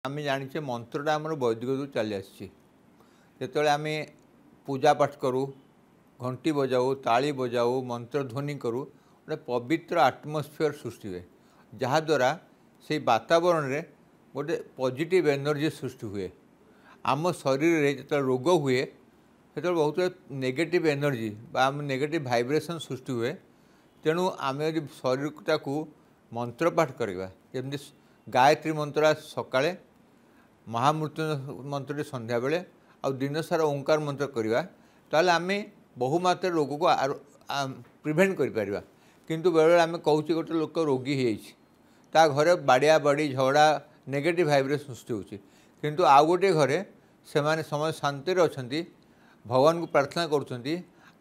आम जाने मंत्रटा आम वैदिक चली आसते आम पूजा पाठ करूँ घंटी बजाऊ ताली बजाऊ मंत्र ध्वनि करूँ गोटे पवित्र आटमोस्फियर सृष्टि हुए जहाद्वारा से वातावरण में गोटे पॉजिटिव एनर्जी सृष्टि हुए आम शरीर में जो रोग हुए से बहुत नेगेटिव एनर्जी आम नेगेटिव वाइब्रेशन सृष्टि हुए तेणु आम यदि शरीर को मंत्र पाठ करवा जमी गायत्री मंत्र सकाळे महामृत्युंजय मंत्र संध्या बेले आ दिन सारा ओंकार मंत्र करवा ताले आम बहुमात्र रोग को प्रिभेंट कर किंतु बेले आम कहूँ गोटे लोक रोगी ता घरे बाड़िया बाड़ी झगड़ा नेगेटिव वाइब्रेशन सृष्टि होची किंतु आउ गोटे घरे से समय शांति अच्छा भगवान को प्रार्थना करुँच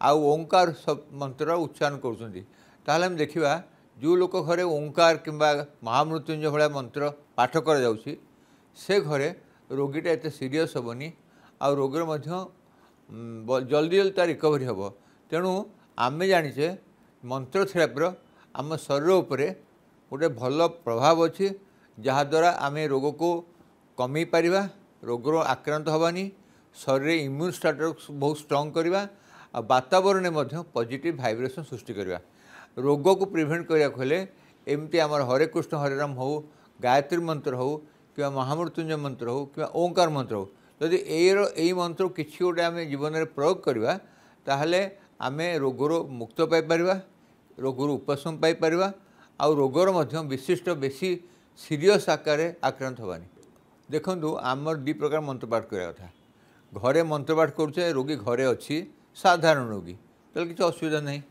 ओंकार मंत्र उच्चारण करुँच देखा जो लोक घरे ओंकार किंबा महामृत्युंजय भाया मंत्र पाठ कर जाउछि से घरे रोगीटा एत सीरीयस हेनी आ रोगर जल्दी जल्दी तार रिकवरी हम तेणु आम जाचे मंत्र थेरापीर आम शरीर उपरे गोटे भल प्रभाव अच्छी जहाद्वारा आम रोग को कमी पारिबा रोगर आक्रांत हबानी शरीर इम्यून स्टाटस बहुत स्ट्रंग करवा वातावरण में पॉजिटिव वाइब्रेशन सृष्टि करवा रोग को प्रिभेंट करने एमती आम हरे कृष्ण हरे राम हो गायत्री मंत्र हो कि महामृत्युंजय मंत्र हो कि ओंकार मंत्र हो जदि यही मंत्र किसी गोटे आम जीवन में प्रयोग करवा ताहले आम रोगर मुक्त पाइपर रोगर उपशम पाइपर आ रोगर विशिष्ट बेसी सीरीयस आकार आक्रांत हबानी देखु आमर दी प्रकार मंत्र पाठ करवा कथा घरे मंत्र पाठ करुचे रोगी घरे अच्छी साधारण रोगी तो किसी असुविधा नहीं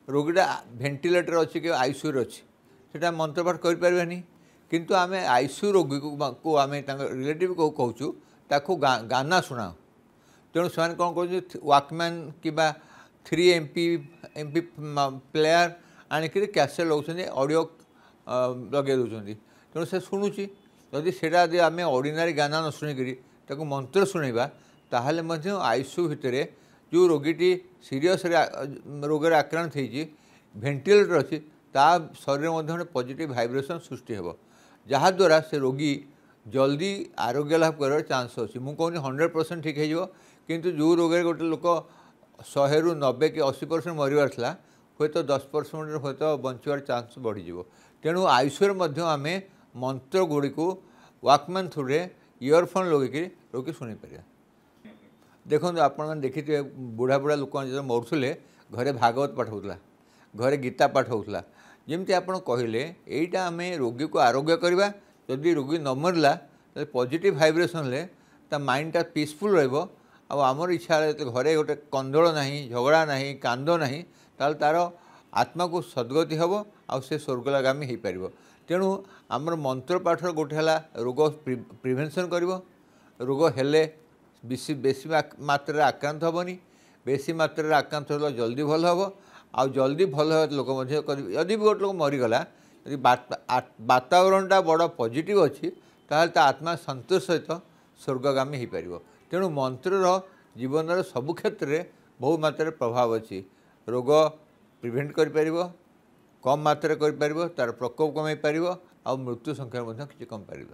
रोगीटा भेंटिलेटर अच्छी कि आईसीयू अच्छी से मंत्र पाठ करें किंतु आम आईसीयू रोगी को आम रिलेटिव को कहूँ ताकू गाना शुणाओ तेणु से कौन कर वाकमैन कि 3 MP प्लेयर आणिक कैसेट लगे ऑडियो लगे दूसरी तेणु से शुणुची जदि से आम ऑर्डिनरी गाना न शुणिक मंत्र शुणा ताहले आईसीयू भितर जो रोगीटी सीरीयस रोग आक्रांत होती भेंटिलेटर अच्छी ता शरीर में पॉजिटिव वाइब्रेशन सृष्टि हो जहाद्वारा से रोगी जल्दी आरोग्य लाभ कर चांस अच्छी मुझे कहूँ 100% ठीक हो किंतु जो रोग गोटे लोक 100 ରୁ 90 कि 80% मरबार था हे तो 10% हे तो बचार चांस बढ़ीज तेणु आईसीयू आम मंत्र गुड़ी को वाकमैन थ्रू इयरफोन लगे रोगी शुणी पार देखो आप देखिए बुढ़ा बुढ़ा लोक जो मरुले घरे भागवत पाठ होता घरे गीता पाठ होता जमी आप कहले यहीटा आम रोगी को आरोग्य करवा जदि रोगी न मरला तो पॉजिटिव वाइब्रेशन ले ता माइंडटा पीसफुल रहिबो आमर इच्छा घरे गोटे कंदोल ना झगड़ा ना कांद ना ताल तार आत्मा को सद्गति हम आउ स्वर्गलागामी हो पार तेणु आमर मंत्र पाठ गोटे है रोग प्रिभेन्सन कर रोग हेले बेसी मात्रा आक्रांत हेनी बेसी मात्रा आक्रांत हो जल्दी भल हम आ जल्दी भल लोक यदि भी गोटे लोक मरीगला यदि वातावरणटा बड़ पॉजिटिव अच्छी ताहले ता आत्मा संतोष सहित स्वर्गगामी हो पार तेणु मंत्रर जीवन सबु क्षेत्र में बहु मात्रा प्रभाव अच्छी रोग प्रिभेंट कर कम मात्रा कर तार प्रकोप कम पार आ मृत्यु संख्या किसी कम पार।